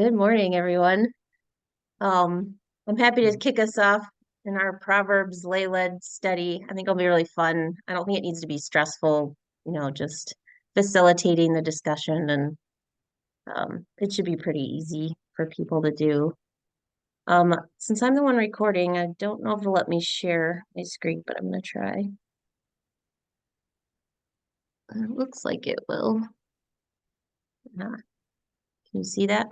Good morning, everyone. I'm happy to kick us off in our Proverbs lay-led study. I think it'll be really fun. I don't think it needs to be stressful, just facilitating the discussion, and it should be pretty easy for people to do. Since I'm the one recording, I don't know if it'll let me share my screen, but I'm gonna try. It looks like it will. Can you see that?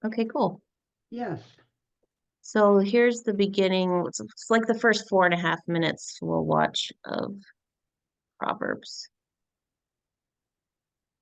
Okay, cool. Yes. So here's the beginning. It's like the first 4.5 minutes we'll watch of Proverbs.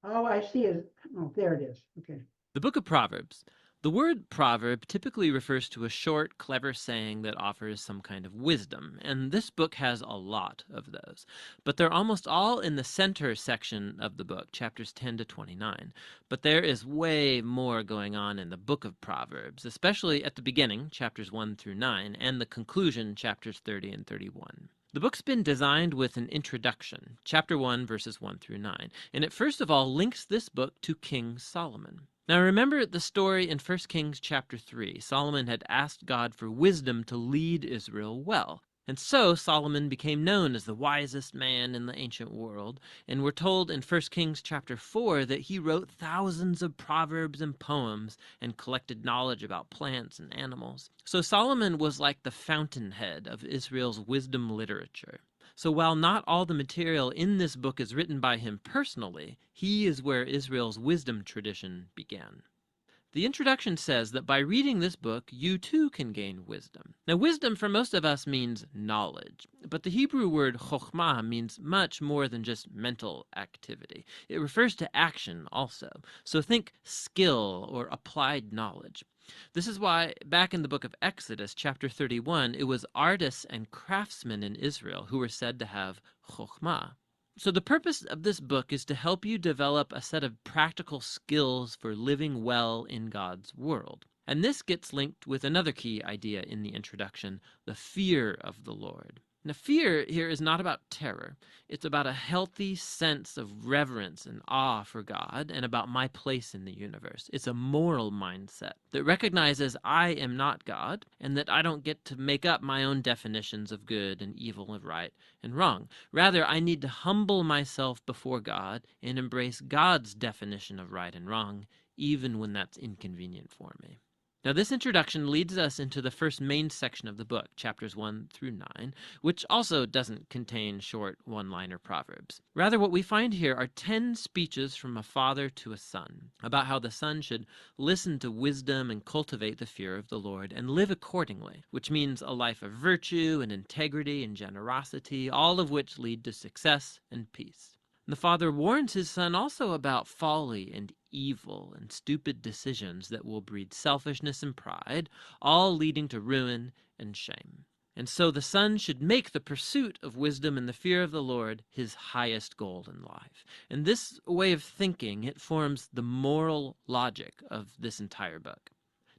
Oh, I see it. Oh, there it is. Okay. The book of Proverbs. The word proverb typically refers to a short, clever saying that offers some kind of wisdom, and this book has a lot of those. But they're almost all in the center section of the book, chapters 10 to 29. But there is way more going on in the book of Proverbs, especially at the beginning, chapters 1 through 9, and the conclusion, chapters 30 and 31. The book's been designed with an introduction, chapter 1, verses 1 through 9, and it first of all links this book to King Solomon. Now remember the story in 1 Kings chapter 3. Solomon had asked God for wisdom to lead Israel well. And so Solomon became known as the wisest man in the ancient world, and we're told in 1 Kings chapter 4 that he wrote thousands of proverbs and poems and collected knowledge about plants and animals. So Solomon was like the fountainhead of Israel's wisdom literature. So while not all the material in this book is written by him personally, he is where Israel's wisdom tradition began. The introduction says that by reading this book, you too can gain wisdom. Now, wisdom for most of us means knowledge, but the Hebrew word chokhmah means much more than just mental activity. It refers to action also. So think skill or applied knowledge. This is why back in the book of Exodus, chapter 31, it was artists and craftsmen in Israel who were said to have chokhmah. So the purpose of this book is to help you develop a set of practical skills for living well in God's world. And this gets linked with another key idea in the introduction, the fear of the Lord. Now, fear here is not about terror. It's about a healthy sense of reverence and awe for God and about my place in the universe. It's a moral mindset that recognizes I am not God and that I don't get to make up my own definitions of good and evil and right and wrong. Rather, I need to humble myself before God and embrace God's definition of right and wrong, even when that's inconvenient for me. Now, this introduction leads us into the first main section of the book, chapters 1 through 9, which also doesn't contain short one-liner proverbs. Rather, what we find here are 10 speeches from a father to a son about how the son should listen to wisdom and cultivate the fear of the Lord and live accordingly, which means a life of virtue and integrity and generosity, all of which lead to success and peace. The father warns his son also about folly and evil and stupid decisions that will breed selfishness and pride, all leading to ruin and shame. And so the son should make the pursuit of wisdom and the fear of the Lord his highest goal in life. And this way of thinking, it forms the moral logic of this entire book.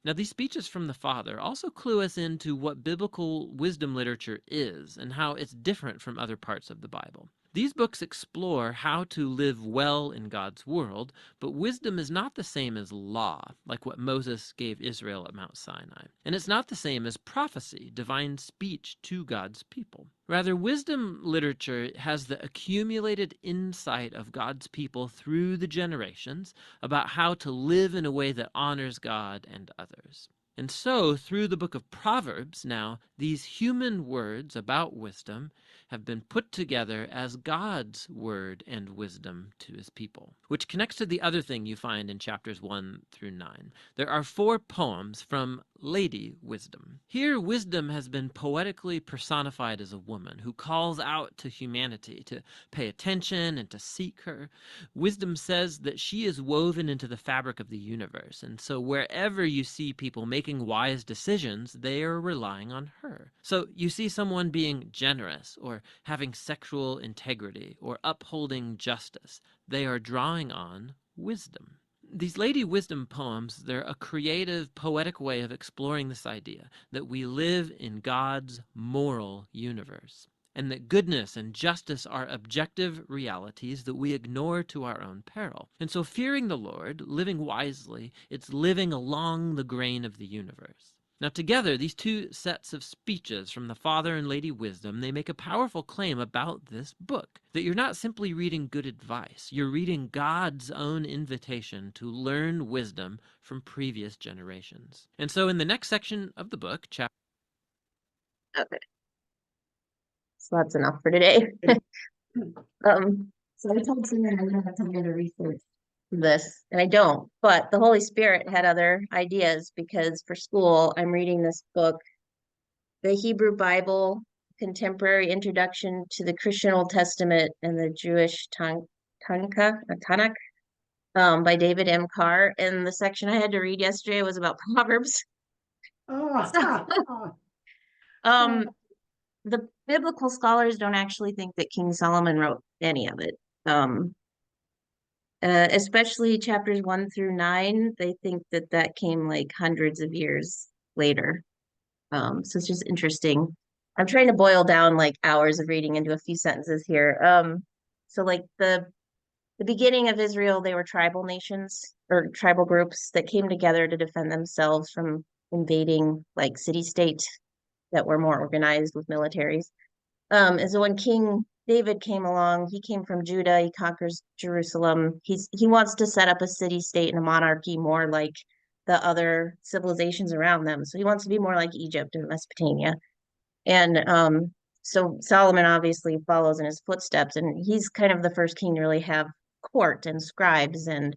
Now, these speeches from the father also clue us into what biblical wisdom literature is and how it's different from other parts of the Bible. These books explore how to live well in God's world, but wisdom is not the same as law, like what Moses gave Israel at Mount Sinai. And it's not the same as prophecy, divine speech to God's people. Rather, wisdom literature has the accumulated insight of God's people through the generations about how to live in a way that honors God and others. And so, through the book of Proverbs now, these human words about wisdom have been put together as God's word and wisdom to his people, which connects to the other thing you find in chapters 1 through 9. There are 4 poems from Lady Wisdom. Here, wisdom has been poetically personified as a woman who calls out to humanity to pay attention and to seek her. Wisdom says that she is woven into the fabric of the universe, and so wherever you see people making wise decisions, they are relying on her. So you see someone being generous or having sexual integrity or upholding justice. They are drawing on wisdom. These Lady Wisdom poems, they're a creative, poetic way of exploring this idea that we live in God's moral universe. and that goodness and justice are objective realities that we ignore to our own peril. And so fearing the Lord, living wisely, it's living along the grain of the universe. Now together, these two sets of speeches from the Father and Lady Wisdom, they make a powerful claim about this book, that you're not simply reading good advice, you're reading God's own invitation to learn wisdom from previous generations. And so in the next section of the book, chapter... Okay. So that's enough for today. So I told Susan I didn't have time to research this, and I don't, but the Holy Spirit had other ideas because for school, I'm reading this book, The Hebrew Bible, Contemporary Introduction to the Christian Old Testament and the Jewish Tanakh, by David M. Carr. And the section I had to read yesterday was about Proverbs. Oh, Um, the biblical scholars don't actually think that King Solomon wrote any of it. Especially chapters 1 through 9, they think that that came like hundreds of years later. So it's just interesting. I'm trying to boil down like hours of reading into a few sentences here. So like the beginning of Israel, they were tribal nations or tribal groups that came together to defend themselves from invading like city-state that were more organized with militaries. And so when King David came along, he came from Judah, he conquers Jerusalem. He wants to set up a city-state and a monarchy more like the other civilizations around them. So he wants to be more like Egypt and Mesopotamia. And so Solomon obviously follows in his footsteps, and he's kind of the first king to really have court and scribes, and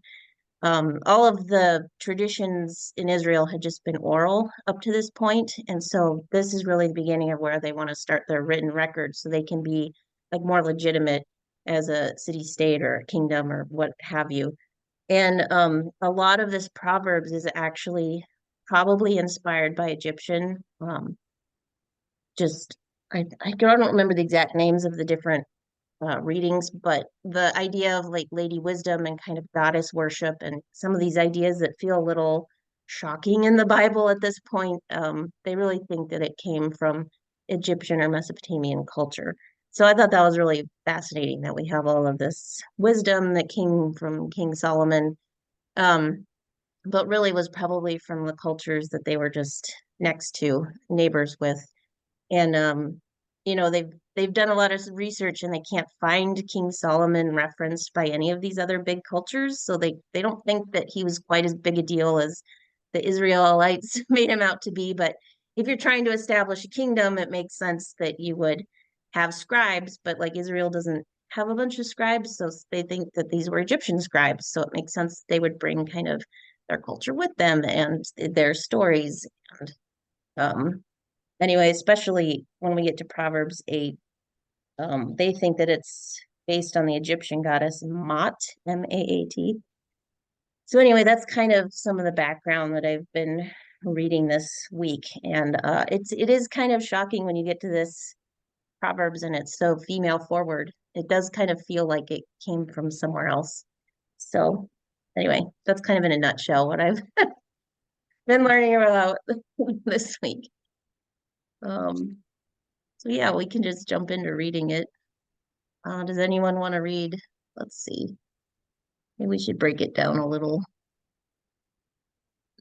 all of the traditions in Israel had just been oral up to this point. And so this is really the beginning of where they want to start their written records so they can be like more legitimate as a city state or a kingdom or what have you. And a lot of this Proverbs is actually probably inspired by Egyptian. Just I don't remember the exact names of the different readings, but the idea of like Lady Wisdom and kind of goddess worship and some of these ideas that feel a little shocking in the Bible at this point, they really think that it came from Egyptian or Mesopotamian culture. So I thought that was really fascinating that we have all of this wisdom that came from King Solomon, but really was probably from the cultures that they were just next to, neighbors with. And they've done a lot of research and they can't find King Solomon referenced by any of these other big cultures. So they don't think that he was quite as big a deal as the Israelites made him out to be. But if you're trying to establish a kingdom, it makes sense that you would have scribes, but like Israel doesn't have a bunch of scribes, so they think that these were Egyptian scribes. So it makes sense they would bring kind of their culture with them and their stories. And anyway, especially when we get to Proverbs 8, they think that it's based on the Egyptian goddess Maat, Maat. So anyway, that's kind of some of the background that I've been reading this week. And it is kind of shocking when you get to this Proverbs and it's so female forward. It does kind of feel like it came from somewhere else. So anyway, that's kind of in a nutshell what I've been learning about this week. So yeah, we can just jump into reading it. Does anyone want to read? Let's see. Maybe we should break it down a little.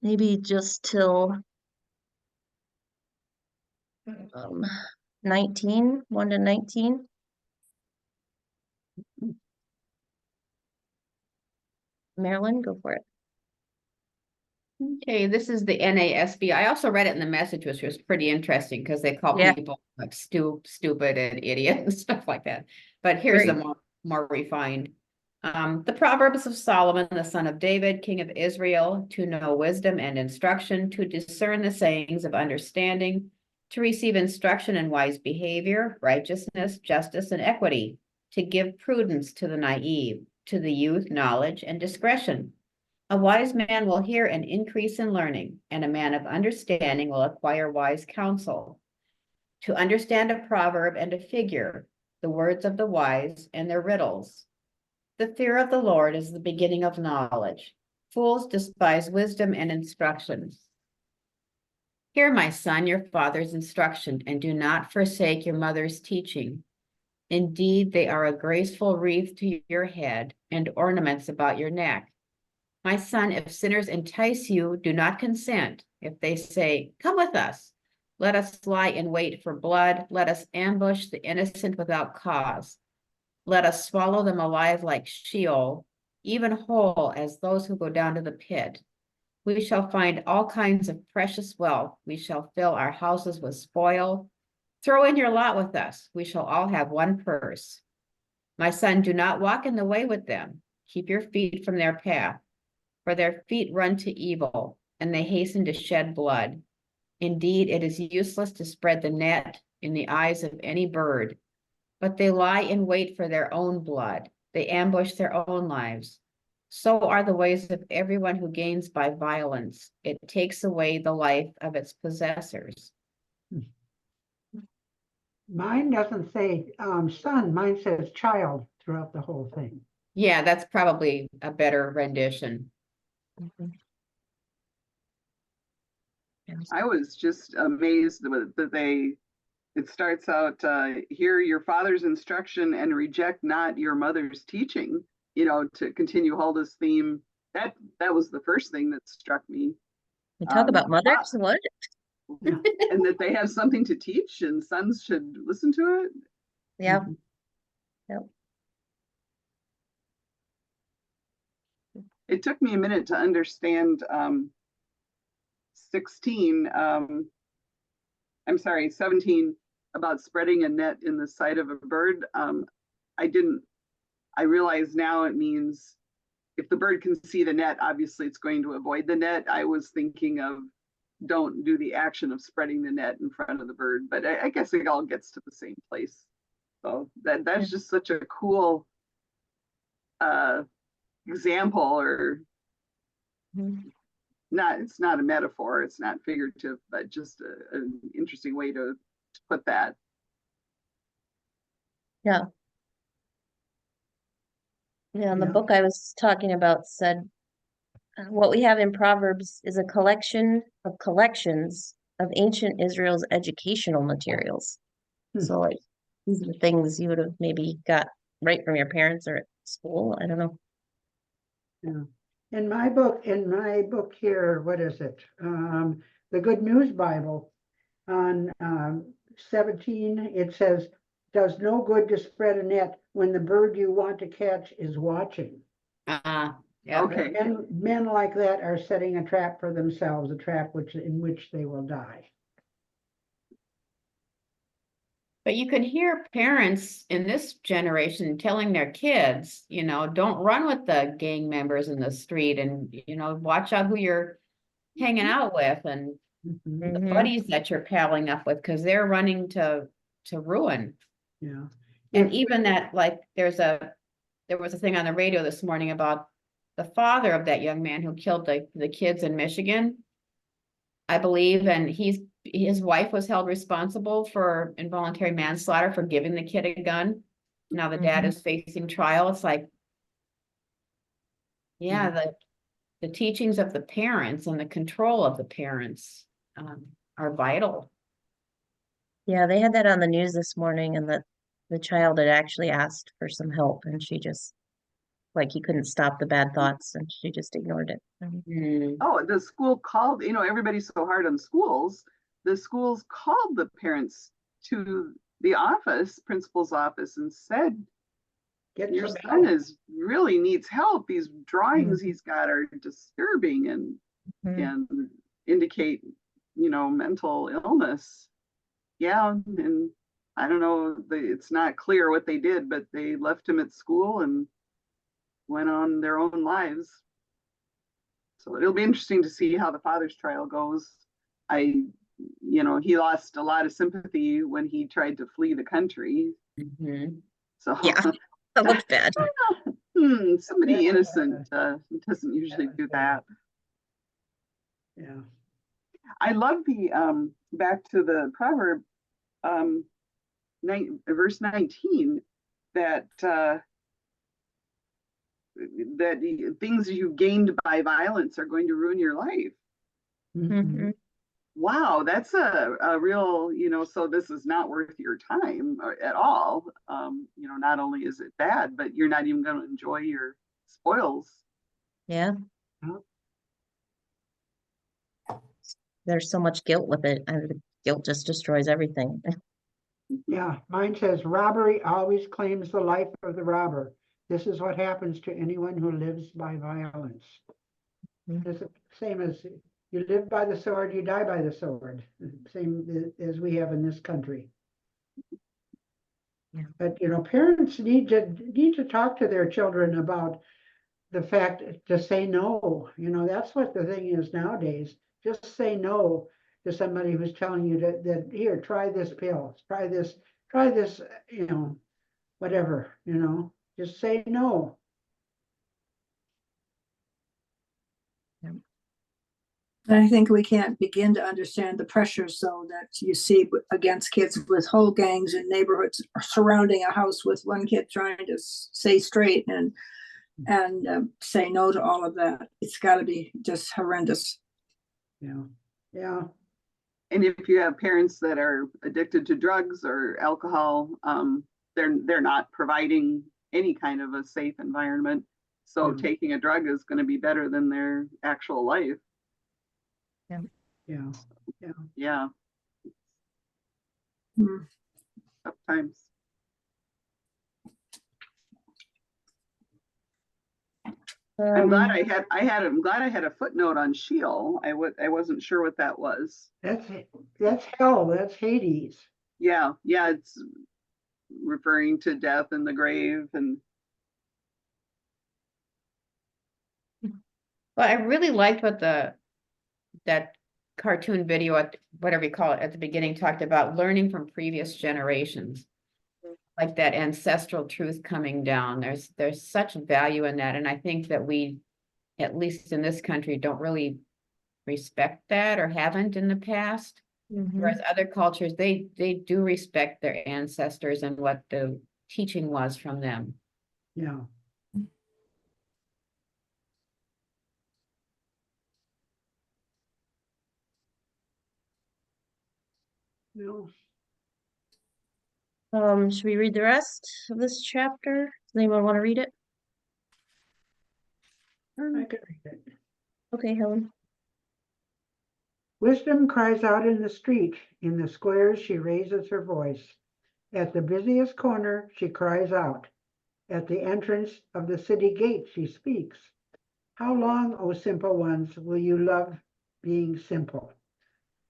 Maybe just till 19, 1 to 19. Marilyn, go for it. Okay, this is the NASB. I also read it in the Message, which was pretty interesting because they call Yeah. people like stupid and idiot and stuff like that. But here's Great. the more refined. The Proverbs of Solomon, the son of David, king of Israel, to know wisdom and instruction, to discern the sayings of understanding, to receive instruction in wise behavior, righteousness, justice, and equity, to give prudence to the naive, to the youth knowledge and discretion. A wise man will hear an increase in learning, and a man of understanding will acquire wise counsel. To understand a proverb and a figure, the words of the wise and their riddles. The fear of the Lord is the beginning of knowledge. Fools despise wisdom and instruction. Hear, my son, your father's instruction, and do not forsake your mother's teaching. Indeed, they are a graceful wreath to your head and ornaments about your neck. My son, if sinners entice you, do not consent. If they say, come with us, let us lie in wait for blood. Let us ambush the innocent without cause. Let us swallow them alive like Sheol, even whole as those who go down to the pit. We shall find all kinds of precious wealth. We shall fill our houses with spoil. Throw in your lot with us. We shall all have one purse. My son, do not walk in the way with them. Keep your feet from their path, for their feet run to evil, and they hasten to shed blood. Indeed, it is useless to spread the net in the eyes of any bird, but they lie in wait for their own blood. They ambush their own lives. So are the ways of everyone who gains by violence. It takes away the life of its possessors. Mine doesn't say son, mine says child throughout the whole thing. Yeah, that's probably a better rendition. Mhm. I was just amazed that it starts out, hear your father's instruction and reject not your mother's teaching, to continue Huldah's theme. That was the first thing that struck me. We talk about Wow. mothers, what? And that they have something to teach and sons should listen to it. Yeah, Mhm. yep. It took me a minute to understand 17, about spreading a net in the sight of a bird. I realize now it means if the bird can see the net, obviously it's going to avoid the net. I was thinking of don't do the action of spreading the net in front of the bird, but I guess it all gets to the same place. So that's just such a cool example, or Mhm. it's not a metaphor, it's not figurative, but just an interesting way to put that. Yeah. Yeah, and the Yeah. book I was talking about said what we have in Proverbs is a collection of collections of ancient Israel's educational materials. Hmm. So like these are the things you would have maybe got right from your parents or at school. I don't know. Yeah. In my book here, what is it? The Good News Bible on 17, it says, does no good to spread a net when the bird you want to catch is watching. Yeah. Okay. Men like that are setting a trap for themselves, a trap in which they will die. But you can hear parents in this generation telling their kids, don't run with the gang members in the street, and, watch out who you're hanging out with and Mhm. the Mhm. buddies that you're palling up with, because they're running to ruin. Yeah. And If- even that, like, there was a thing on the radio this morning about the father of that young man who killed the kids in Michigan, I believe, and his wife was held responsible for involuntary manslaughter for giving the kid a gun. Now the dad Mhm. is facing trial. It's like, yeah, the teachings of the parents and the control of the parents are vital. Yeah, they had that on the news this morning, and that the child had actually asked for some help, and she just like he couldn't stop the bad thoughts, and she just ignored it. Mm. Oh, the school called, everybody's so hard on schools. The schools called the parents to the principal's office, and said, Get your some son help. really needs help. These drawings Mhm. he's got are disturbing and Mhm. indicate, mental illness. Yeah, and I don't know, it's not clear what they did, but they left him at school and went on their own lives. So it'll be interesting to see how the father's trial goes. He lost a lot of sympathy when he tried to flee the country. Mhm. So Yeah, that looked bad. somebody innocent doesn't usually do that. Yeah. I love the back to the proverb, verse 19, that things you gained by violence are going to ruin your life. Mhm. Mhm. wow, that's a real, so this is not worth your time at all. Not only is it bad, but you're not even going to enjoy your spoils. Yeah, Huh? there's so much guilt with it. And the guilt just destroys everything. Yeah, mine says robbery always claims the life of the robber. This is what happens to anyone who lives by violence. Mhm. It's the same as you live by the sword, you die by the sword. Same as we have in this country. Yeah. But parents need to talk to their children about the fact to say no. That's what the thing is nowadays. Just say no to somebody who's telling you that here, try this pill, try this, whatever, just say no. I think we can't begin to understand the pressures though that you see against kids with whole gangs in neighborhoods surrounding a house with one kid trying to stay straight and say no to all of that. It's got to be just horrendous. Yeah. And if you have parents that are addicted to drugs or alcohol, they're not providing any kind of a safe environment. So Yeah. taking a drug is going to be better than their actual life. Yeah. Yeah, Hmm. tough times. I'm glad I had a footnote on Sheol. I wasn't sure what that was. That's hell. That's Hades. Yeah, it's referring to death and the grave and Well, I really liked what that cartoon video at whatever you call it at the beginning talked about learning from previous generations. Like that ancestral truth coming down. There's such value in that. And I think that we, at least in this country, don't really respect that or haven't in the past. Mhm. Whereas other cultures, they do respect their ancestors and what the teaching was from them. Yeah. No. Should we read the rest of this chapter? Does anyone want to read it? I could read it. Okay, Helen. Wisdom cries out in the street. In the squares, she raises her voice. At the busiest corner, she cries out. At the entrance of the city gate, she speaks. How long, O simple ones, will you love being simple?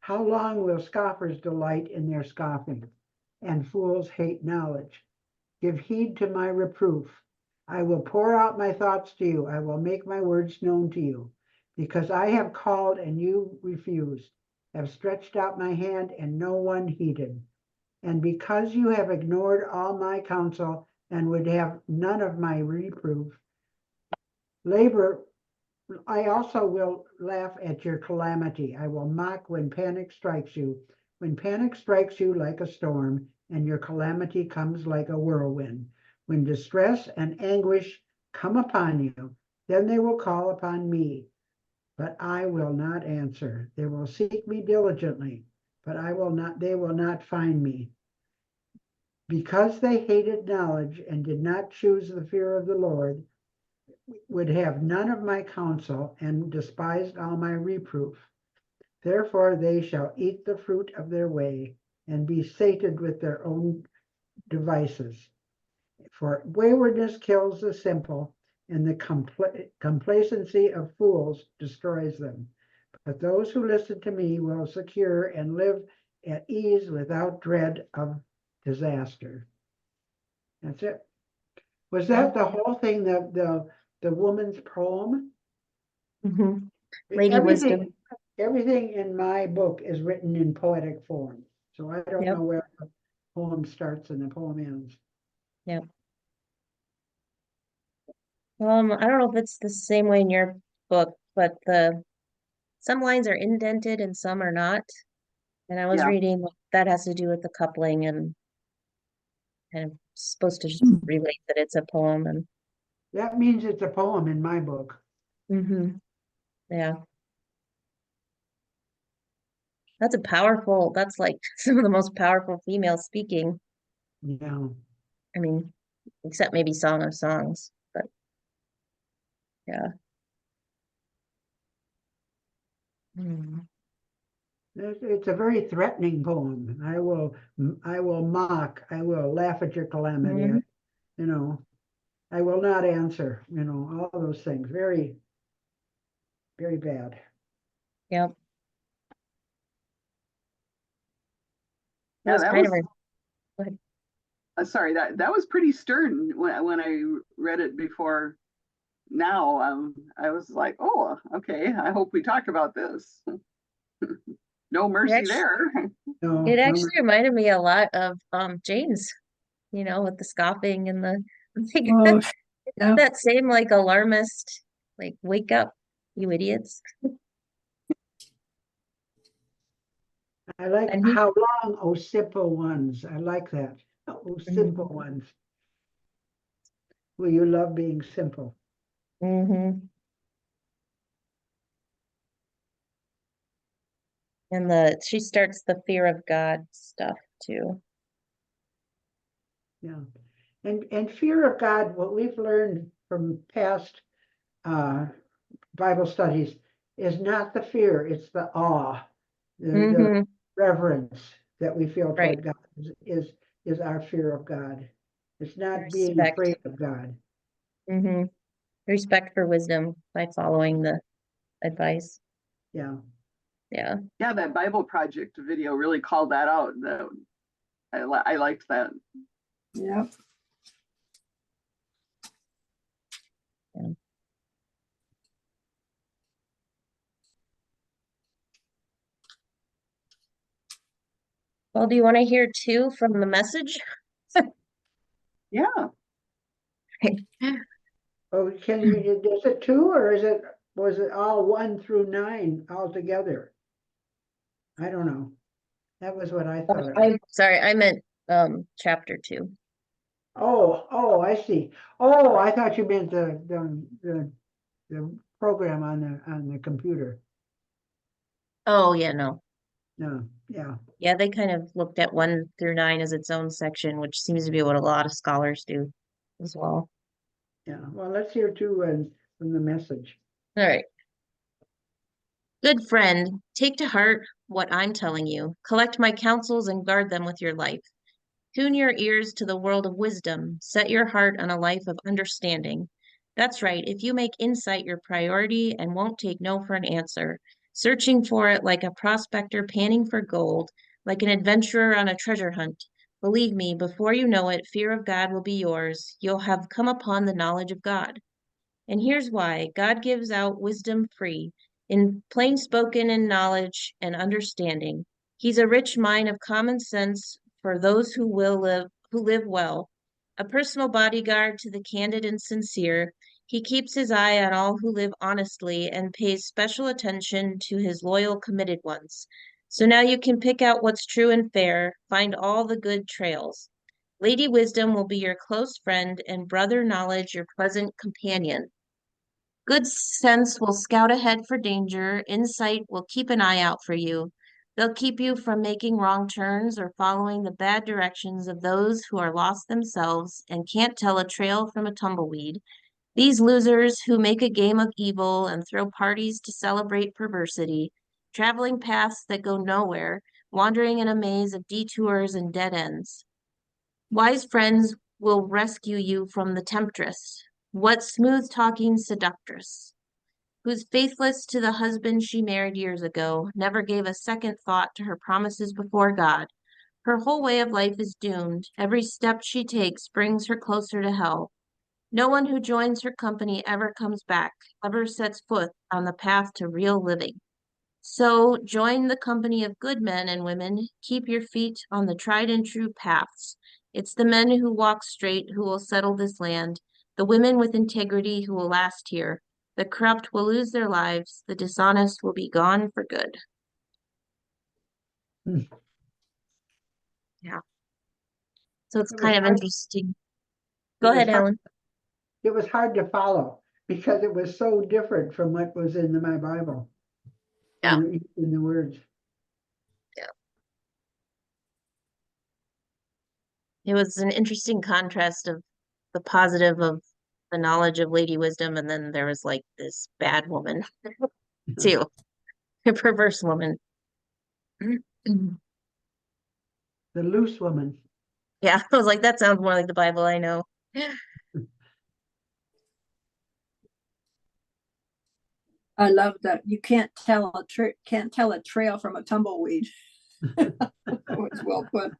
How long will scoffers delight in their scoffing, and fools hate knowledge? Give heed to my reproof. I will pour out my thoughts to you. I will make my words known to you. Because I have called and you refused, have stretched out my hand and no one heeded. And because you have ignored all my counsel and would have none of my reproof, labor, I also will laugh at your calamity. I will mock when panic strikes you. When panic strikes you like a storm, and your calamity comes like a whirlwind. When distress and anguish come upon you, then they will call upon me, but I will not answer. They will seek me diligently, but they will not find me. Because they hated knowledge and did not choose the fear of the Lord, would have none of my counsel and despised all my reproof. Therefore they shall eat the fruit of their way and be sated with their own devices. For waywardness kills the simple, and the complacency of fools destroys them. But those who listen to me will secure and live at ease without dread of disaster. That's it. Was that the whole thing, the woman's poem? Mhm. Lady Everything, Wisdom. everything in my book is written in poetic form. So I don't Yep. know where the poem starts and the poem ends. Yep. I don't know if it's the same way in your book, but some lines are indented and some are not. And I was yeah. reading that has to do with the coupling and kind of supposed to just relate that it's a poem and That means it's a poem in my book. yeah. That's that's like some of the most powerful female speaking. Yeah. I mean, except maybe Song of Songs, but yeah. Mm. It's a very threatening poem. I will mock, I will laugh at your calamity, Mhm. you know, I will not answer, you know, all those things. Very, very bad. Yep. That Yeah, was that kind of was, a, go ahead. sorry, that was pretty stern when I read it before now. I was like, oh, okay, I hope we talk about this. No It mercy actually, there. it No, no, actually reminded me a lot of James, with the scoffing and the Oh, like yeah. that same like alarmist, like wake up, you idiots. I like And he how long, oh simple ones. I like that. Oh simple ones. Well, you love being simple. hmm and she starts the fear of God stuff too. Yeah. And fear of God, what we've learned from past uh, Bible studies is not the fear, it's the awe, the hmm reverence that we feel Right. toward God is our fear of God. It's not being Respect. afraid of God. hmm Respect for wisdom by following the advice. Yeah. Yeah. Yeah, that Bible Project video really called that out. I liked that. Yep. Yeah. Well, do you want to hear two from the message? Yeah. Oh, can you, is it two or was it all 1 through 9 altogether? I don't know. That was what I thought it was. I sorry, I meant chapter 2. Oh, I see. Oh, I thought you meant the program on the computer. Oh yeah, no. No, yeah, Yeah, they kind of looked at 1 through 9 as its own section, which seems to be what a lot of scholars do as well. yeah. Well, let's hear two from the message. All right. Good friend, take to heart what I'm telling you. Collect my counsels and guard them with your life. Tune your ears to the world of wisdom. Set your heart on a life of understanding. That's right. If you make insight your priority and won't take no for an answer, searching for it like a prospector panning for gold, like an adventurer on a treasure hunt, believe me, before you know it, fear of God will be yours. You'll have come upon the knowledge of God. And here's why God gives out wisdom free, in plain spoken and knowledge and understanding. He's a rich mine of common sense for those who live well, a personal bodyguard to the candid and sincere. He keeps his eye on all who live honestly and pays special attention to his loyal, committed ones. So now you can pick out what's true and fair, find all the good trails. Lady Wisdom will be your close friend and Brother Knowledge your pleasant companion. Good sense will scout ahead for danger. Insight will keep an eye out for you. They'll keep you from making wrong turns or following the bad directions of those who are lost themselves and can't tell a trail from a tumbleweed. These losers who make a game of evil and throw parties to celebrate perversity, traveling paths that go nowhere, wandering in a maze of detours and dead ends. Wise friends will rescue you from the temptress. What smooth talking seductress, who's faithless to the husband she married years ago, never gave a second thought to her promises before God. Her whole way of life is doomed. Every step she takes brings her closer to hell. No one who joins her company ever comes back, ever sets foot on the path to real living. So join the company of good men and women. Keep your feet on the tried and true paths. It's the men who walk straight who will settle this land, the women with integrity who will last here. The corrupt will lose their lives, the dishonest will be gone for good. Hmm. Yeah. So it's It was kind of hard, interesting. it Go was ahead, hard, Ellen. it was hard to follow because it was so different from what was in my Bible Yeah. in the words. it was an interesting contrast of the positive of the knowledge of Lady Wisdom, and then there was like this bad woman too, a perverse woman. The loose woman. Yeah, I was like, that sounds more like the Bible I know. I love that you can't tell a trail from a tumbleweed. That was well put.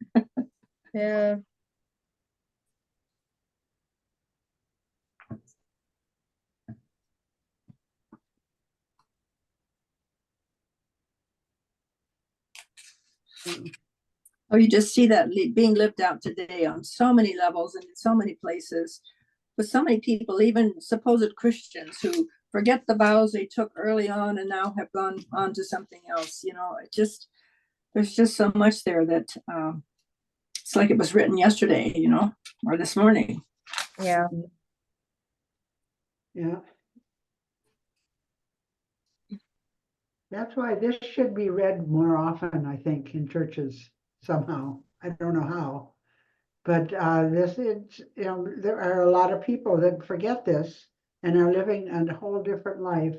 Yeah. Oh, you just see that being lived out today on so many levels and in so many places, with so many people, even supposed Christians, who forget the vows they took early on and now have gone on to something else. You know, there's just so much there that it's like it was written yesterday, you know, or this morning. Yeah. Yeah. That's why this should be read more often, I think, in churches somehow. I don't know how. But this is, you know, there are a lot of people that forget this and are living a whole different life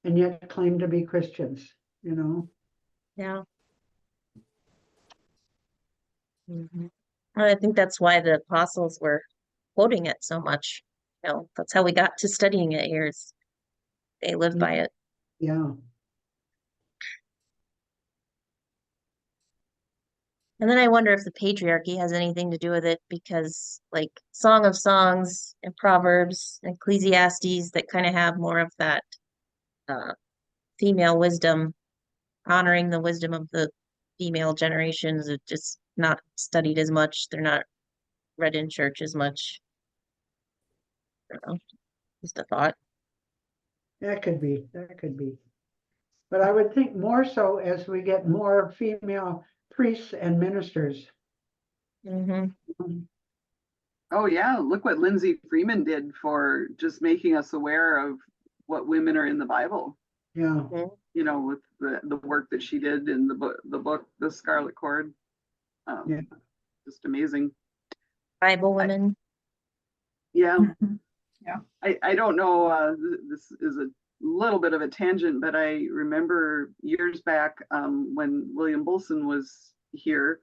and yet claim to be Christians, you know? Yeah. Mhm. Well, I think that's why the apostles were quoting it so much. You know, that's how we got to studying it here. They lived by it. Yeah. And then I wonder if the patriarchy has anything to do with it, because like Song of Songs and Proverbs, Ecclesiastes, that kind of have more of that uh, female wisdom, honoring the wisdom of the female generations. It's just not studied as much. They're not read in church as much. I don't know, just a thought. That could be. That could be. But I would think more so as we get more female priests and ministers. Mm-hmm. Oh yeah, look what Lindsay Freeman did for just making us aware of what women are in the Bible. Yeah. You know, with the work that she did in the book, The Scarlet Cord. Yeah. Just amazing. Bible women. Yeah. Mhm. Yeah. I don't know, this is a little bit of a tangent, but I remember years back when William Bolson was here,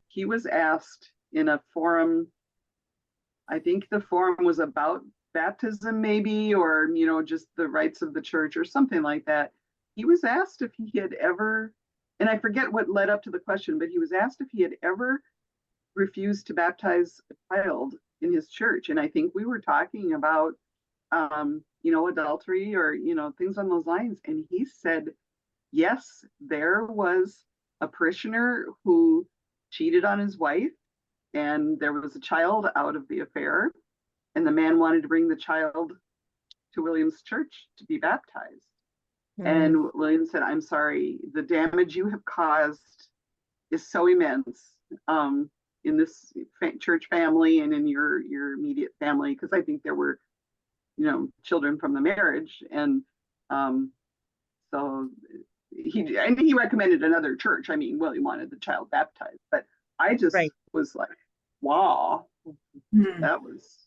he was asked in a forum, I think the forum was about baptism maybe, or, you know, just the rights of the church or something like that. He was asked if he had ever, and I forget what led up to the question, but he was asked if he had ever refused to baptize a child in his church. And I think we were talking about, you know, adultery or, you know, things on those lines. And he said, yes, there was a parishioner who cheated on his wife, and there was a child out of the affair. And the man wanted to bring the child to William's church to be baptized. And William said, I'm sorry, the damage you have caused is so immense. In this church family and in your immediate family, because I think there were, you know, children from the marriage, and so he recommended another church. I mean, William wanted the child baptized, but I just Right. was like, wow, that was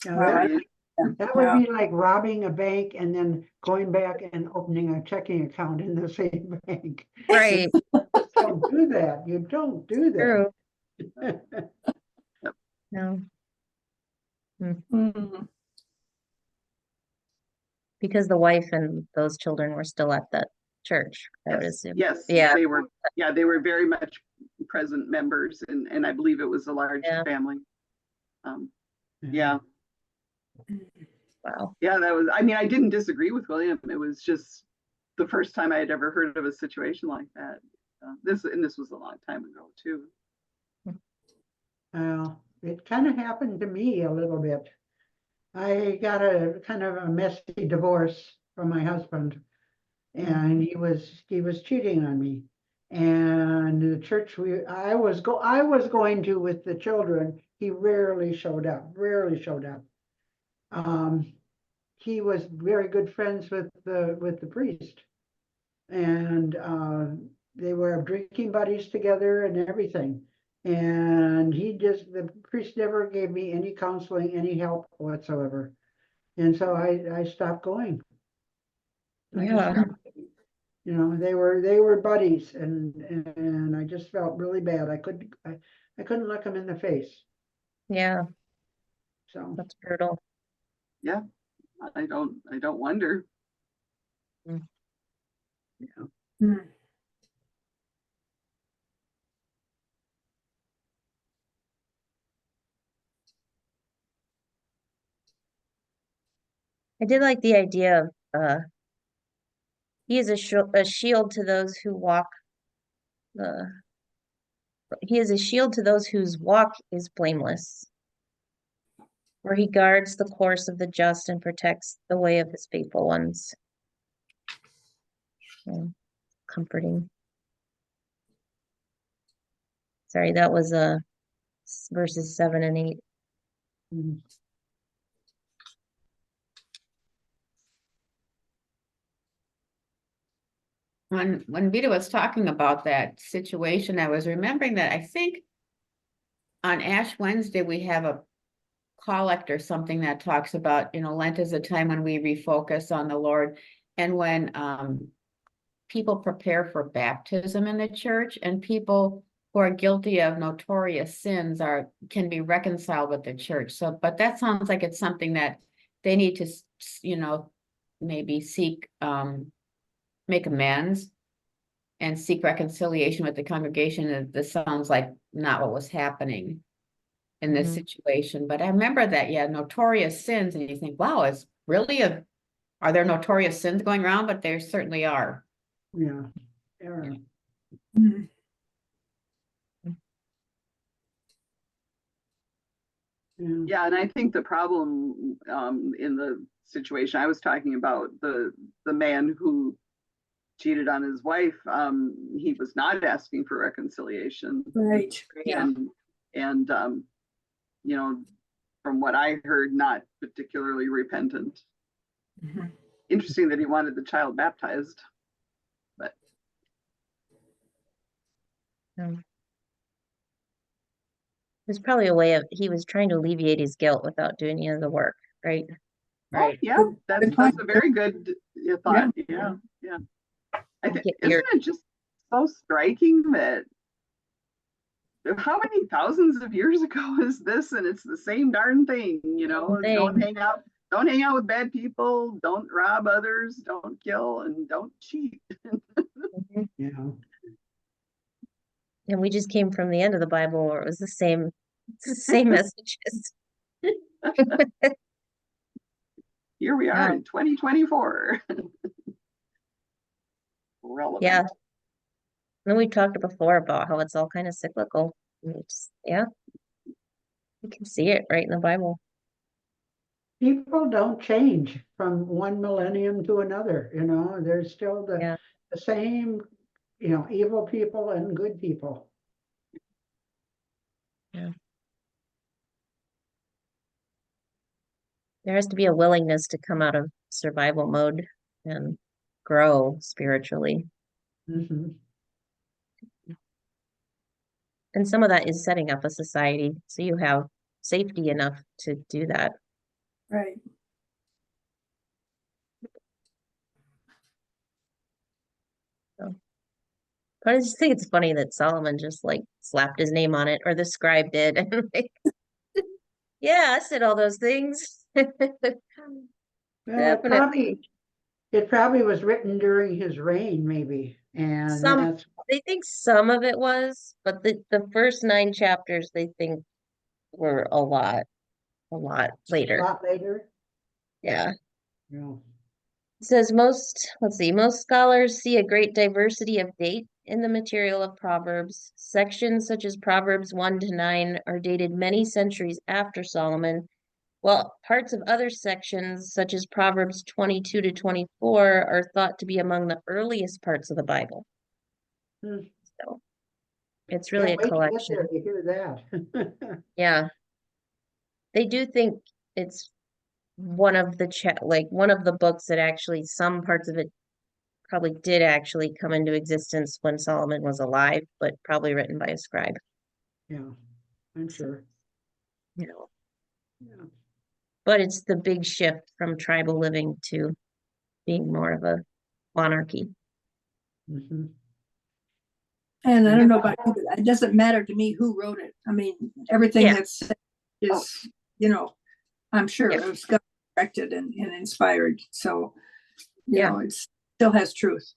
Yeah, very that would be like robbing a bank and then going back and opening a checking account in the same bank. Right. Don't do that. You don't do that. True. No. Mhm. Because the wife and those children were still at that church, I would assume. yes, Yeah. they were very much present members, and I believe it was a large family. Yeah. Wow. Yeah, that was, I mean, I didn't disagree with William. It was just the first time I had ever heard of a situation like that. This was a long time ago too. It kind of happened to me a little bit. I got a kind of a messy divorce from my husband, and he was cheating on me. And the church I was going to with the children, he rarely showed up. He was very good friends with the priest, and they were drinking buddies together and everything. And the priest never gave me any counseling, any help whatsoever. And so I stopped going. I just Yeah. stopped. You know, they were buddies, and I just felt really bad. I couldn't look them in the face. Yeah, So that's brutal. Yeah, I don't wonder. Mm. Yeah. Hmm. I did like the idea of he is a shield to those who walk he is a shield to those whose walk is blameless, where he guards the course of the just and protects the way of his faithful ones. Yeah, comforting. Sorry, that was verses 7 and 8. mm, When Vita was talking about that situation, I was remembering that I think on Ash Wednesday, we have a collect or something that talks about, Lent is a time when we refocus on the Lord. And when people prepare for baptism in the church, and people who are guilty of notorious sins can be reconciled with the church. So, but that sounds like it's something that they need to, maybe seek, make amends and seek reconciliation with the congregation. And this sounds like not what was happening in this Mhm. situation. But I remember that, yeah, notorious sins, and you think, wow, are there notorious sins going around? But there certainly are. yeah, yeah. Hmm. Yeah. Yeah, and I think the problem in the situation I was talking about, the man who cheated on his wife, he was not asking for reconciliation, Right. Yeah. and you know, from what I heard, not particularly repentant. Mhm. Interesting that he wanted the child baptized, but Um, There's probably a way of he was trying to alleviate his guilt without doing any of the work, right? oh Right. yeah, Good that's point. a very good thought. Yeah, yeah. I think Get isn't your it just so striking that how many thousands of years ago is this, and it's the same darn thing, don't thing. don't hang out with bad people, don't rob others, don't kill, and don't cheat. Mhm. Yeah. And we just came from the end of the Bible where it was the same messages. Here we are Yeah. in 2024. Relevant. Yeah. And we talked before about how it's all kind of cyclical. Yeah, you can see it right in the Bible. People don't change from one millennium to another, there's still Yeah. the same, evil people and good people. Yeah. There has to be a willingness to come out of survival mode and grow spiritually. Mhm. And some of that is setting up a society so you have safety enough to do that. Right. So. But I just think it's funny that Solomon just like slapped his name on it, or the scribe did. And like, yeah, I said all those things. Well, Definitely. it probably was written during his reign, maybe, and Some that's they think some of it was, but the first 9 chapters they think were a lot a later. lot later. Yeah. Yeah. It says most scholars see a great diversity of date in the material of Proverbs. Sections such as Proverbs 1 to 9 are dated many centuries after Solomon, while parts of other sections, such as Proverbs 22 to 24, are thought to be among the earliest parts of the Bible. Hmm. So it's really Can't a wait to get there collection. to hear that. Yeah. They do think it's one of the books that actually some parts of it probably did actually come into existence when Solomon was alive, but probably written by a scribe, Yeah, I'm sure. you know. Yeah. But it's the big shift from tribal living to being more of a monarchy. Mhm. And I Yeah. don't know about you, but it doesn't matter to me who wrote it. I mean, everything Yeah. that's said is, you know, I'm sure Yeah. it was God directed and inspired. So, you Yeah. know, it still has truth.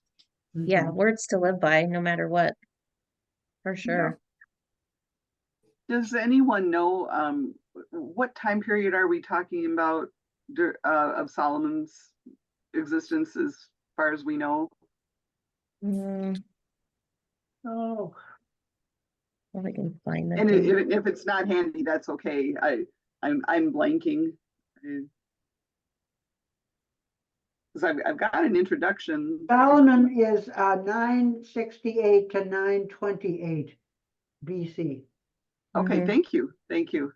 Yeah, Mhm. words to live by, no matter what, for sure. Does anyone know what time period are we talking about of Solomon's existence as far as we know? Oh, If I can find that And thing. if it's not handy, that's okay. I'm blanking. Because I've got an introduction. Solomon is 968 to 928 BC. Okay, Mhm. thank you. Thank you.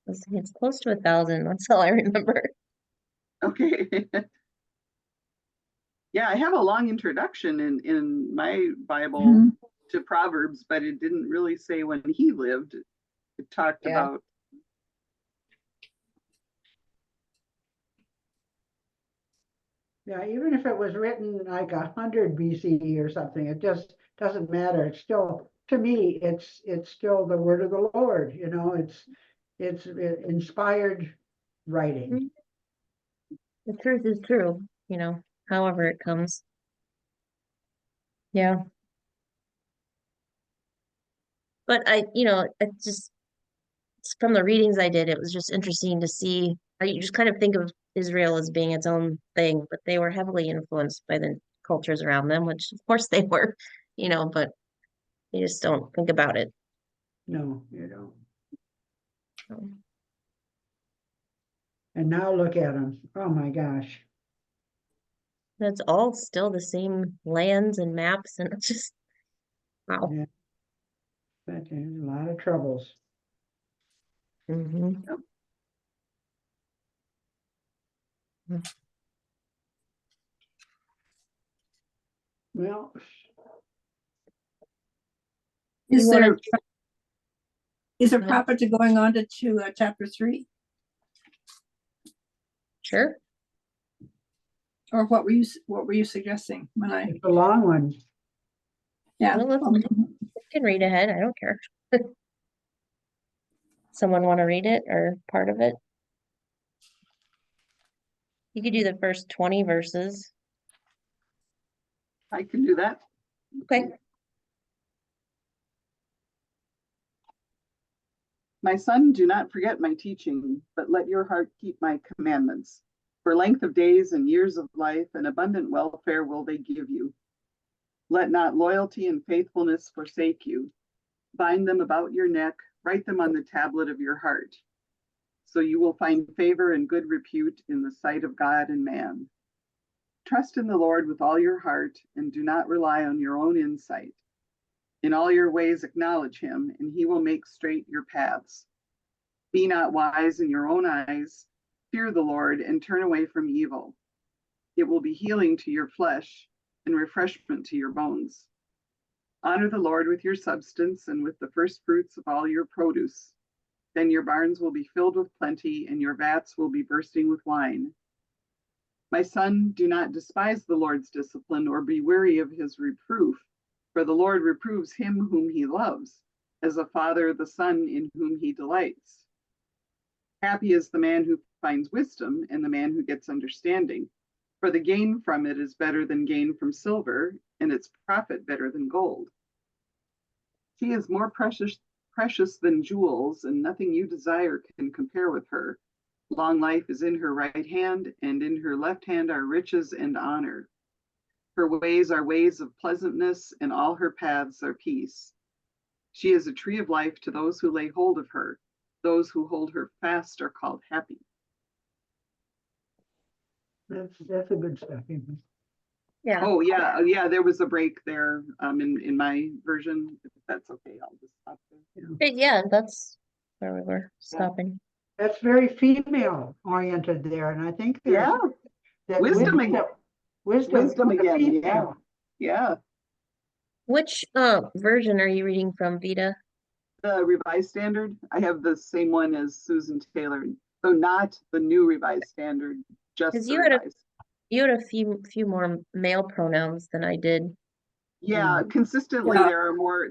It's close to 1,000. That's all I remember. Okay. Yeah, I have a long introduction in my Bible Mhm. to Proverbs, but it didn't really say when he lived. It talked Yeah. about. Yeah, even if it was written like 100 BCE or something, it just doesn't matter. It's still, to me, it's still the word of the Lord, you know, it's inspired writing. Mhm. The truth is true, however it comes. Yeah. But it just from the readings I did, it was just interesting to see. You just kind of think of Israel as being its own thing, but they were heavily influenced by the cultures around them, which of course they were, but you just don't think about it. No, you don't. So, And now look at them. Oh my gosh. it's all still the same lands and maps, and it's just wow. Yeah. But there's a lot of troubles. Mhm. Well, You Is want there, to? is there profit to going on to chapter 3? Sure. Or what were you suggesting when I, it's a long one. yeah. Well, okay. you can read ahead. I don't care. Someone want to read it or part of it? You could do the first 20 verses. I can do that. Okay. My son, do not forget my teaching, but let your heart keep my commandments. For length of days and years of life and abundant welfare will they give you. Let not loyalty and faithfulness forsake you. Bind them about your neck, write them on the tablet of your heart. So you will find favor and good repute in the sight of God and man. Trust in the Lord with all your heart and do not rely on your own insight. In all your ways acknowledge him, and he will make straight your paths. Be not wise in your own eyes. Fear the Lord and turn away from evil. It will be healing to your flesh and refreshment to your bones. Honor the Lord with your substance and with the first fruits of all your produce. Then your barns will be filled with plenty and your vats will be bursting with wine. My son, do not despise the Lord's discipline or be weary of his reproof, for the Lord reproves him whom he loves, as a father the son in whom he delights. Happy is the man who finds wisdom and the man who gets understanding, for the gain from it is better than gain from silver, and its profit better than gold. She is more precious than jewels, and nothing you desire can compare with her. Long life is in her right hand, and in her left hand are riches and honor. Her ways are ways of pleasantness, and all her paths are peace. She is a tree of life to those who lay hold of her. Those who hold her fast are called happy. That's a good stuff. Yeah. Oh yeah, there was a break there in my version. If that's okay, I'll just stop there. Yeah, that's where we were stopping. That's very female oriented there, and I think there's Yeah, that wisdom Wisdom is a again, yeah, female. yeah. Which version are you reading from, Vita? The Revised Standard, I have the same one as Susan Taylor. So not the New Revised Standard, just Because the you had Revised. you had a few more male pronouns than I did. Yeah, consistently Yeah. there are more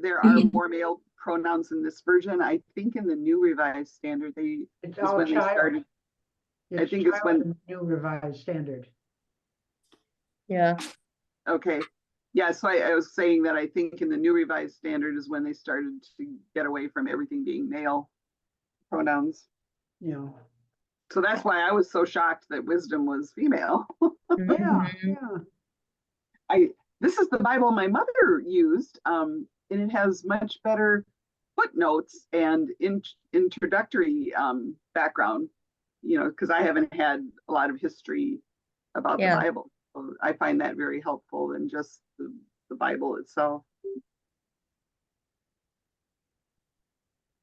male pronouns in this version. I think in the New Revised Standard, It's is all when they child. started. I think it's child when- in the New Revised Standard. Yeah. Okay. Yeah, so I was saying that I think in the New Revised Standard is when they started to get away from everything being male pronouns. You know. So that's why I was so shocked that wisdom was female. Yeah, Mhm. yeah. This is the Bible my mother used, and it has much better footnotes and introductory background, because I haven't had a lot of history about Yeah. the Bible. So I find that very helpful than just the Bible itself.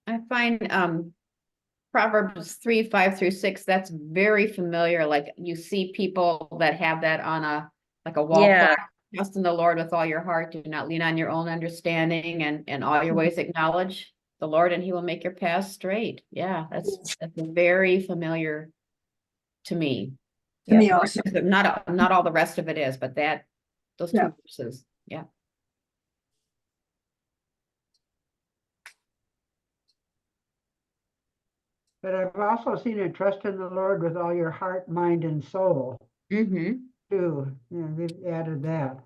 I find Proverbs 3:5-6, that's very familiar. Like you see people that have that on like a wall Yeah. plaque. Trust in the Lord with all your heart. Do not lean on your own understanding, and all your ways acknowledge the Lord, and He will make your path straight. Yeah, that's very familiar to me. To me Yeah, also. not all the rest of it is, but those Yeah. two verses. Yeah. But I've also seen it, trust in the Lord with all your heart, mind, and soul, Mm-hmm. too. Yeah, they've added that.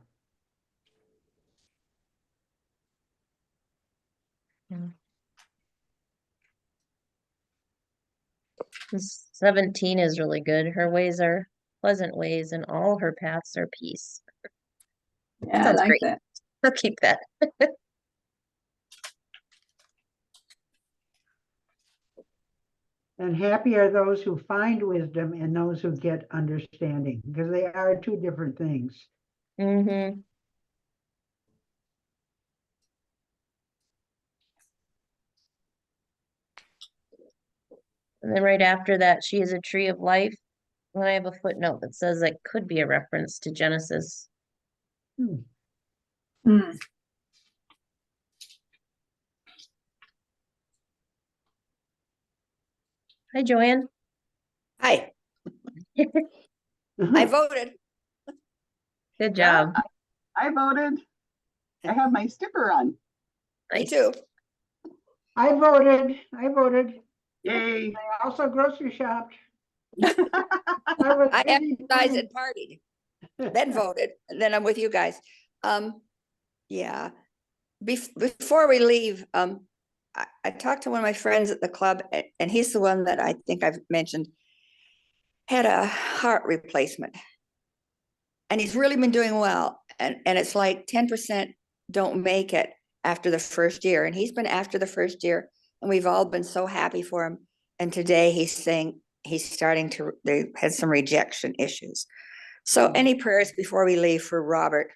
This 17 is really good. Her ways are pleasant ways, and all her paths are peace. Yeah, I Sounds like great. that. I'll keep that. And happy are those who find wisdom and those who get understanding, because they are two different things. Mm-hmm. And then right after that, she is a tree of life. And I have a footnote that says that could be a reference to Genesis. Hmm. Hi, Joanne. Hi, I voted. Good Yeah, job. I voted. I have my sticker on. Me Nice. too. I voted. Yay. I also grocery shopped. I was I busy exercised doing- and partied, then voted, and then I'm with you guys. Yeah. Before we leave, I talked to one of my friends at the club, and he's the one that I think I've mentioned had a heart replacement. And he's really been doing well. And it's like 10% don't make it after the first year. And he's been after the first year, and we've all been so happy for him. And today he's saying they had some rejection issues. So any prayers before we leave for Robert?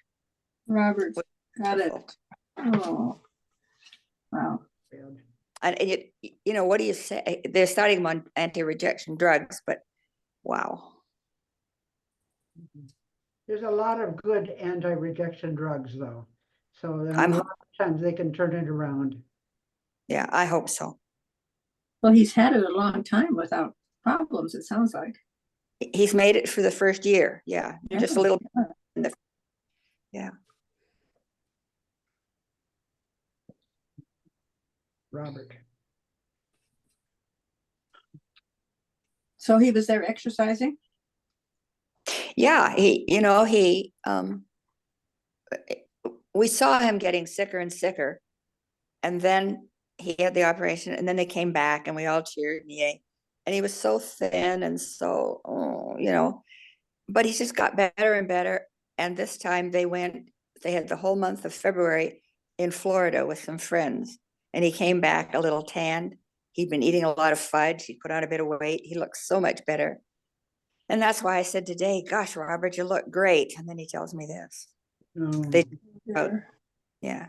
Robert, got it. Oh, wow. And what do you say? They're starting him on anti-rejection drugs, but wow. There's a lot of good anti-rejection drugs, though. So a I'm- lot of times they can turn it around. Yeah, I hope so. Well, he's had it a long time without problems, it sounds like. He's made it for the first year. Yeah, just a little. Yeah. Robert. So he was there exercising? Yeah, we saw him getting sicker and sicker, and then he had the operation, and then they came back, and we all cheered, yay. And he was so thin and so, but he just got better and better. And this time they had the whole month of February in Florida with some friends, and he came back a little tanned. He'd been eating a lot of fudge. He put on a bit of weight. He looks so much better. And that's why I said today, gosh, Robert, you look great. And then he tells me this. They- Yeah.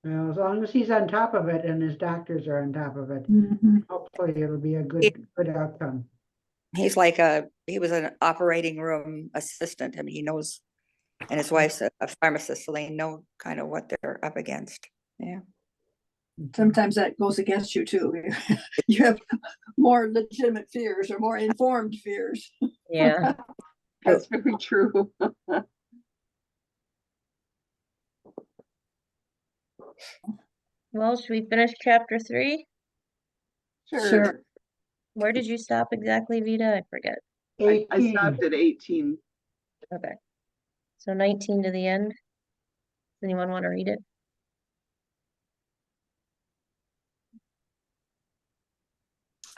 Well, as long as he's on top of it and his doctors are on top of it, Mhm. hopefully it'll be a good outcome. he was an operating room assistant. I mean, he knows, and his wife's a pharmacist, so they know kind of what they're up against. Yeah. Sometimes that goes against you too. You have more legitimate fears or more informed fears. Yeah. That's very true. Well, should we finish chapter 3? Sure. Where did you stop exactly, Vita? I forget. I 18. stopped at 18. Okay. So 19 to the end. Does anyone want to read it?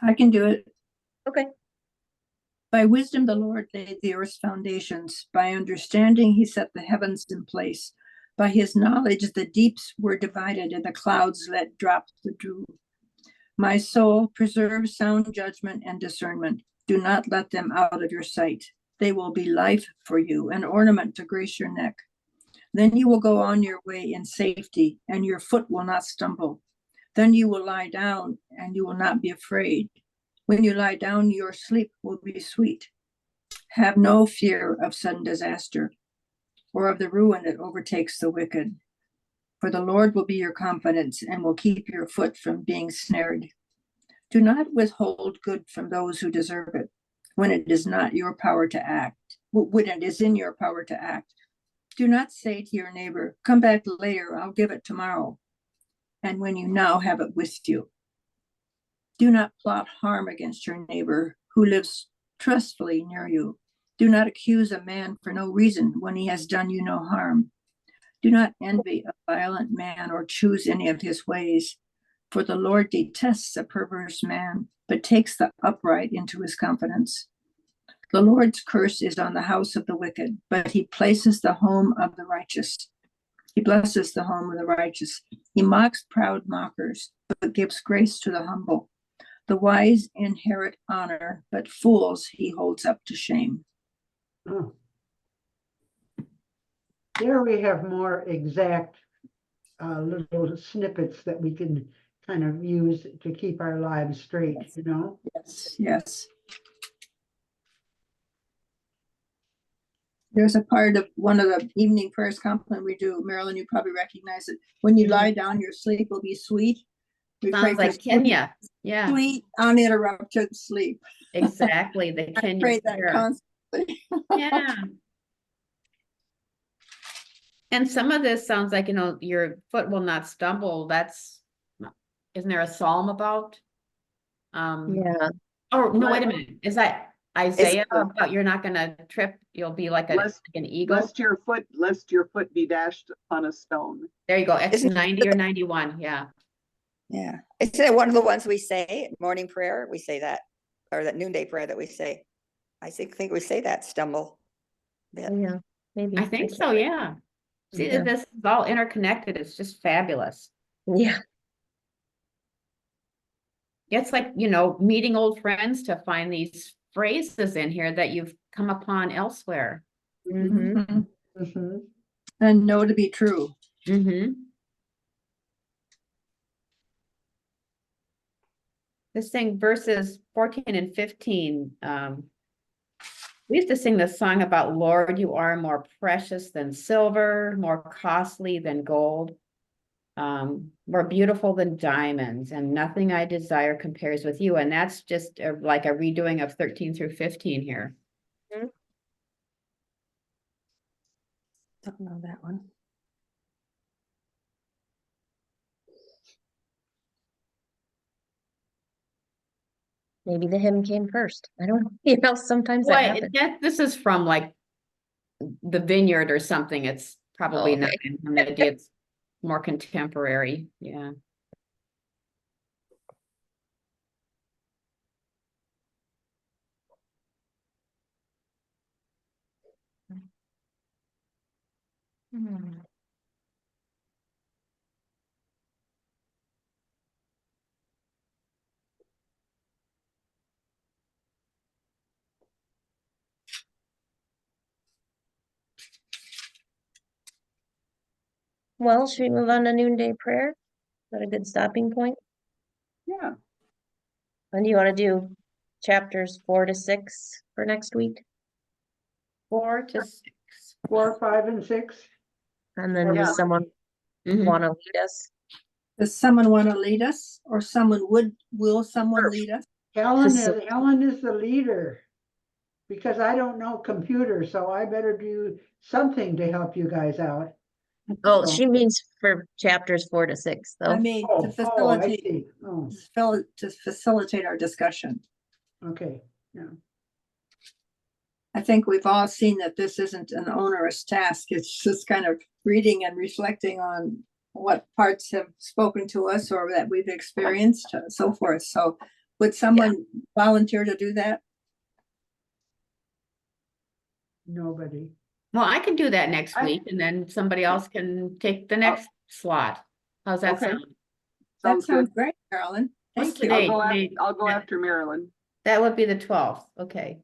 I can do it. Okay. By wisdom, the Lord laid the earth's foundations. By understanding, he set the heavens in place. By his knowledge, the deeps were divided and the clouds let drop the dew. My soul, preserve sound judgment and discernment. Do not let them out of your sight. They will be life for you, an ornament to grace your neck. Then you will go on your way in safety, and your foot will not stumble. Then you will lie down, and you will not be afraid. When you lie down, your sleep will be sweet. Have no fear of sudden disaster or of the ruin that overtakes the wicked. For the Lord will be your confidence and will keep your foot from being snared. Do not withhold good from those who deserve it when it is not your power to act, when it is in your power to act. Do not say to your neighbor, come back later, I'll give it tomorrow. And when you now have it with you. Do not plot harm against your neighbor who lives trustfully near you. Do not accuse a man for no reason when he has done you no harm. Do not envy a violent man or choose any of his ways, for the Lord detests a perverse man, but takes the upright into his confidence. The Lord's curse is on the house of the wicked, but he places the home of the righteous. He blesses the home of the righteous. He mocks proud mockers, but gives grace to the humble. The wise inherit honor, but fools he holds up to shame. Oh. There we have more exact little snippets that we can kind of use to keep our lives straight, you know? Yes, yes. There's a part of one of the evening prayers compliment we do. Marilyn, you probably recognize it. When you lie down, your sleep will be sweet. We pray Sounds for like Kenya. Yeah, sweet, uninterrupted sleep. exactly. The I Kenya pray that prayer. constantly. Yeah. And some of this sounds like, your foot will not stumble. Isn't there a psalm about? Yeah. Oh, no, wait a minute. Is that Isaiah the- about you're not gonna trip? You'll be like an eagle? Lest your foot be dashed upon a stone. There you go. X Isn't- 90 or 91. Yeah. Yeah. Isn't it one of the ones we say at morning prayer? We say that, or that noonday prayer that we say. I think we say that stumble. bit. Yeah. Maybe. I think so, yeah. See, Yeah. this is all interconnected. It's just fabulous. Yeah. It's like, meeting old friends to find these phrases in here that you've come upon elsewhere. Mm-hmm. Mhm. Mhm. And know to be true. Mm-hmm. This thing, verses 14 and 15, we used to sing this song about, Lord, you are more precious than silver, more costly than gold, more beautiful than diamonds, and nothing I desire compares with you. And that's just like a redoing of 13 through 15 here. Don't know that one. Maybe the hymn came first. I don't know. Sometimes that Well, happens. this is from like the Vineyard or something. It's probably not Okay. in hymnody. It's more contemporary. Yeah. Well, should we move on to noonday prayer? Is that a good stopping point? Yeah. And do you want to do chapters 4 to 6 for next week. 4 to 6. 4, 5, and 6. And then Yeah. does someone Mhm. want to lead us? Does someone want to lead us, or will someone Sure. lead us? Helen is the leader. Because I don't know computers, so I better do something to help you guys out. Oh, So- she means for chapters 4 to 6, I though. mean, to Oh, I facilitate, see. Oh, to facilitate our discussion. okay, yeah. I think we've all seen that this isn't an onerous task. It's just kind of reading and reflecting on what parts have spoken to us or that we've experienced, so forth. So would someone volunteer to do that? Nobody. Well, I can do that next I- week and then somebody else can take the next slot. How's that Okay. sound? That Sounds sounds good. great, Carolyn. What's Thank the you. date? I'll go Yeah. after Marilyn. That would be the 12th, okay.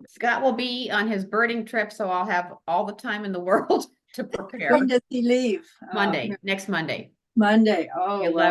Scott will be on his birding trip, so I'll have all the time in the world to prepare. When does he leave? Monday, next Monday. Monday. Oh, The well,